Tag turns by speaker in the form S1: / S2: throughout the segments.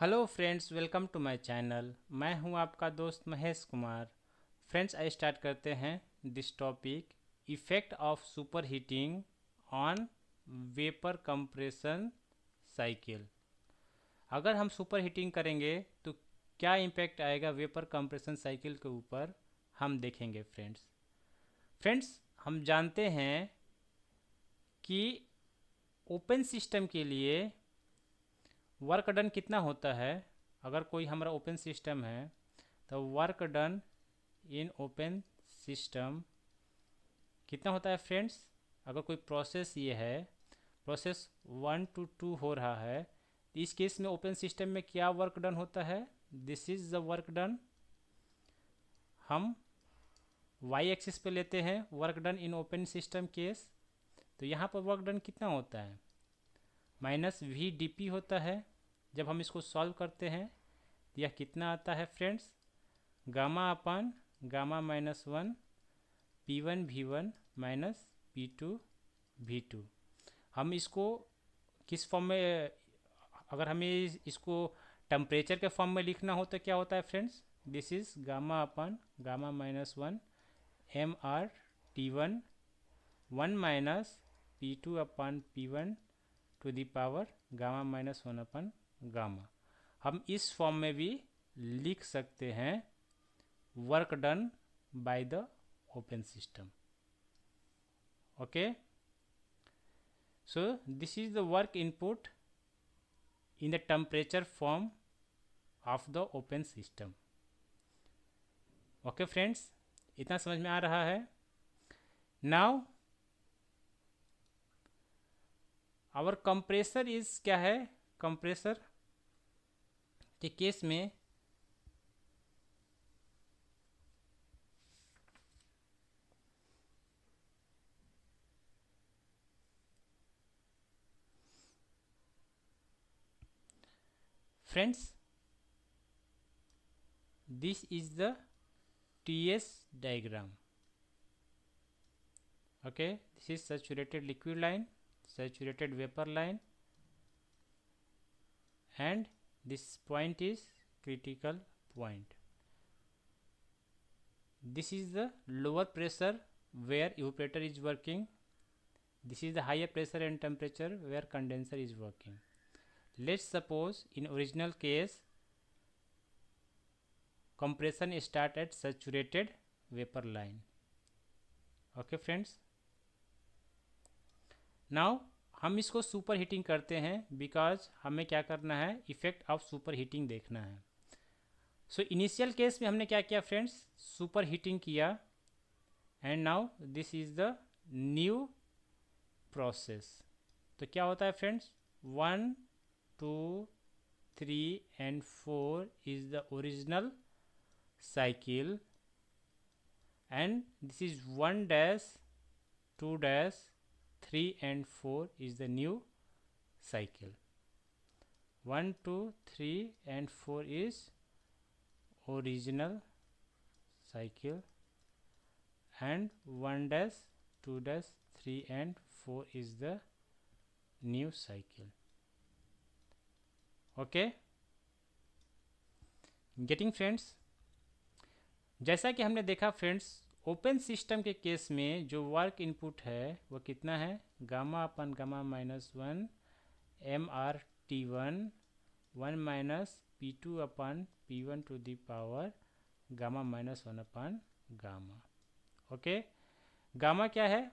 S1: Hello friends, welcome to my channel. मैं हूं आपका दोस्त Mahesh Kumar. Friends, I start करते हैं this topic, effect of super heating on vapour compression cycle. अगर हम सुपर हीटिंग करेंगे तो क्या इम्पैक्ट आएगा वेपर कंप्रेशन साइकिल के ऊपर, हम देखेंगे। फ्रेंड्स, हम जानते हैं कि ओपन सिस्टम के लिए वर्क डन कितना होता है। अगर कोई हमारा ओपन सिस्टम है तो work done in open system कितना होता है फ्रेंड्स। अगर कोई प्रोसेस ये है, प्रोसेस 1 to 2 हो रहा है, तो इस केस में ओपन सिस्टम में क्या वर्क डन होता है। This is the work done. हम वाई एक्सिस पे लेते हैं work done in open system case, तो यहाँ पर वर्क डन कितना होता है, -V/dP होता है। जब हम इसको सॉल्व करते हैं तो यह कितना आता है friends, gamma upon gamma -1 P1V1 -P2V2। हम इसको किस फॉर्म में, अगर हमें इसको टेम्परेचर के फॉर्म में लिखना हो तो क्या होता है friends, this is gamma upon gamma -1 MR T1 1 minus P2/P1 to the power gamma -1 upon gamma. हम इस फॉर्म में भी लिख सकते हैं work done by the open system. Okay, so this is the work input in the temperature form of the open system. Okay friends, इतना समझ में आ रहा है। now our compressor is क्या है, कंप्रेसर के केस में friends, this is the TS diagram. Okay, this is saturated liquid line, saturated vapor line, and this point is critical point. This is the lower pressure where evaporator is working. This is the higher pressure and temperature where condenser is working. Let's suppose in original case compression start at saturated vapor line. Okay friends, now हम इसको super heating करते हैं because हमें क्या करना है, effect of super heating देखना है। सो इनिशियल केस में हमने क्या किया फ्रेंड्स, सुपर हीटिंग किया, and now this is the new process. तो क्या होता है friends, 1 2 3 and 4 is the original cycle, and this is 1 dash 2 dash 3 and 4 is the new cycle. 1 2 3 and 4 is original cycle, and 1 dash 2 dash 3 and 4 is the new cycle. Okay, getting friends, जैसा कि हमने देखा friends, open system के case में जो work input है वो कितना है, gamma upon gamma -1 MR/T1 1 minus P2/P1 to the power gamma -1 upon gamma. Okay, gamma क्या है,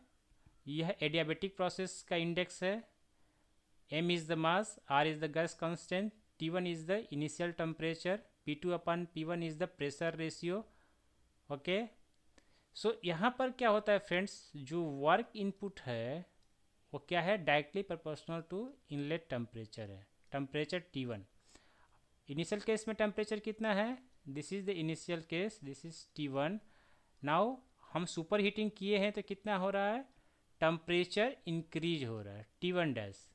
S1: यह एडियाबेटिक प्रोसेस का इंडेक्स है। m is the mass, r is the gas constant, T1 is the initial temperature, P2/P1 is the pressure ratio. Okay, so यहाँ पर क्या होता है फ्रेंड्स, जो वर्क इनपुट है वो क्या है, directly proportional to inlet temperature है, टेम्परेचर T1। इनिशियल केस में टेम्परेचर कितना है, this is the initial case, this is T1। Now हम सुपर हीटिंग किए हैं तो कितना हो रहा है, टेम्परेचर इंक्रीज हो रहा है T1 dash.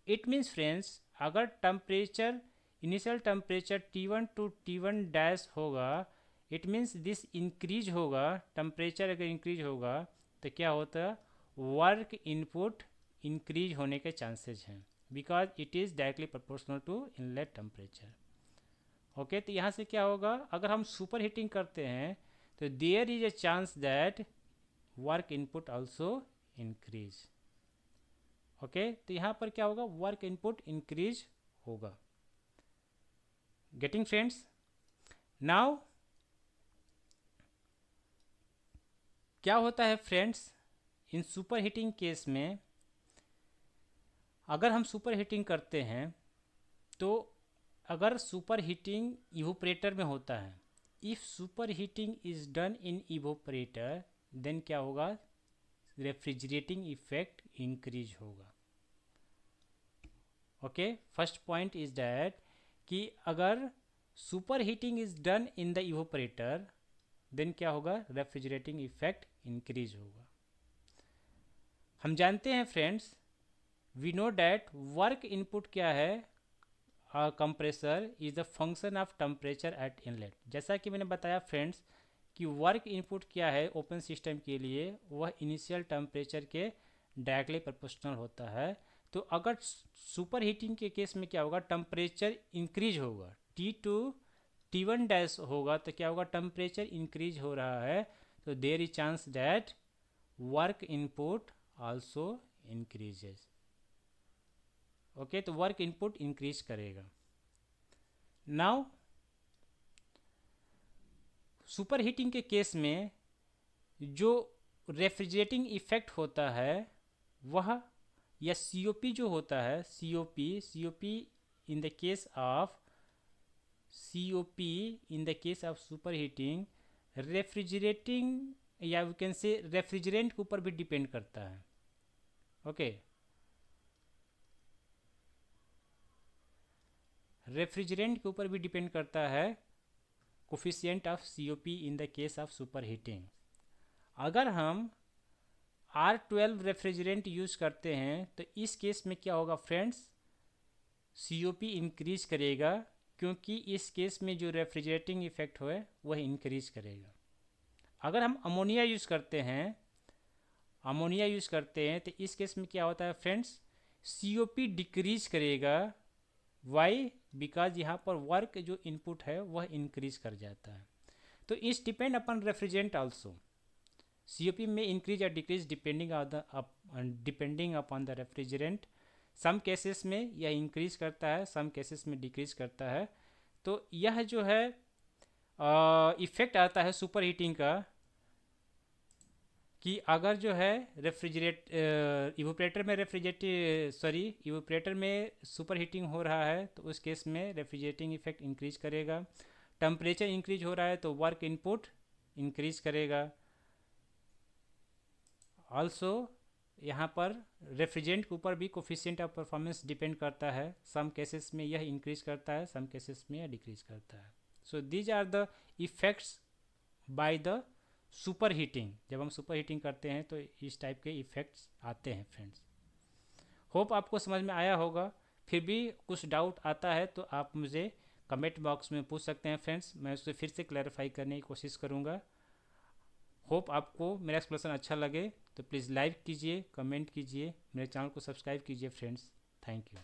S1: It means friends, अगर temperature initial temperature T1 to T1 dash होगा, इट मीन्स दिस इंक्रीज होगा। टेम्परेचर अगर इंक्रीज होगा तो क्या होता है, वर्क इनपुट इंक्रीज होने के चांसेस हैं। Because it is directly proportional to inlet temperature. Okay, तो यहाँ से क्या होगा, अगर हम सुपर हीटिंग करते हैं तो there is a chance that work input also increase. Okay, तो यहाँ पर क्या होगा, वर्क इनपुट इंक्रीज होगा। Getting friends? नाउ क्या होता है friends, in super heating case में अगर हम सुपर हीटिंग करते हैं तो अगर सुपर हीटिंग इवोपरेटर में होता है, if super heating is done in evaporator then क्या होगा, रेफ्रिजरेटिंग इफेक्ट इंक्रीज होगा। Okay, first point is that कि अगर super heating is done in the evaporator then क्या होगा, रेफ्रिजरेटिंग इफेक्ट इंक्रीज होगा। हम जानते हैं friends, we know that work input क्या है, compressor is the function of temperature at inlet. जैसा कि मैंने बताया फ्रेंड्स कि वर्क इनपुट क्या है ओपन सिस्टम के लिए, वह इनिशियल टेम्परेचर के डायरेक्टली प्रोपोर्शनल होता है। तो अगर सुपर हीटिंग के केस में क्या होगा, टेम्परेचर इंक्रीज होगा, T2 T1 डैश होगा, तो क्या होगा, टेम्परेचर इंक्रीज हो रहा है, तो there is chance that work input also increases. Okay, तो वर्क इनपुट इंक्रीज करेगा। नाउ सुपर हीटिंग के केस में जो रेफ्रिजरेटिंग इफेक्ट होता है वह, या COP जो होता है, COP in the case of super heating refrigerating या वी कैन से रेफ्रिजरेंट के ऊपर भी डिपेंड करता है। ओके, रेफ्रिजरेंट के ऊपर भी डिपेंड करता है coefficient of COP in the case of super heating. अगर हम R12 रेफ्रिजरेंट यूज़ करते हैं तो इस केस में क्या होगा फ्रेंड्स, COP इंक्रीज करेगा, क्योंकि इस केस में जो रेफ्रिजरेटिंग इफेक्ट है वह इंक्रीज करेगा। अगर हम अमोनिया यूज़ करते हैं तो इस केस में क्या होता है फ्रेंड्स, COP डिक्रीज करेगा। वाई? बिकॉज यहाँ पर वर्क जो इनपुट है वह इंक्रीज कर जाता है। तो इस depend upon refrigerant also, COP में इंक्रीज या decrease depending upon the refrigerant. Some cases में यह इंक्रीज करता है, सम केसेस में डिक्रीज करता है। तो यह जो है इफेक्ट आता है सुपर हीटिंग का, कि अगर जो है इवोपरेटर में सुपर हीटिंग हो रहा है तो उस केस में रेफ्रिजरेटिंग इफेक्ट इंक्रीज करेगा। टेम्परेचर इंक्रीज हो रहा है तो वर्क इनपुट इंक्रीज करेगा। ऑल्सो यहाँ पर रेफ्रिजरेंट के ऊपर भी कोफिशिएंट ऑफ परफॉर्मेंस डिपेंड करता है, सम केसेस में यह इंक्रीज करता है, सम केसेस में यह डिक्रीज करता है। So these are the effects by the super heating. जब हम सुपर हीटिंग करते हैं तो इस टाइप के इफ़ेक्ट्स आते हैं फ्रेंड्स। होप आपको समझ में आया होगा। फिर भी कुछ डाउट आता है तो आप मुझे कमेंट बॉक्स में पूछ सकते हैं फ्रेंड्स, मैं उसे फिर से क्लैरिफाई करने की कोशिश करूँगा। होप आपको मेरा एक्सप्लेनेशन अच्छा लगे तो प्लीज़ लाइक कीजिए, कमेंट कीजिए, मेरे चैनल को सब्सक्राइब कीजिए फ्रेंड्स। Thank you.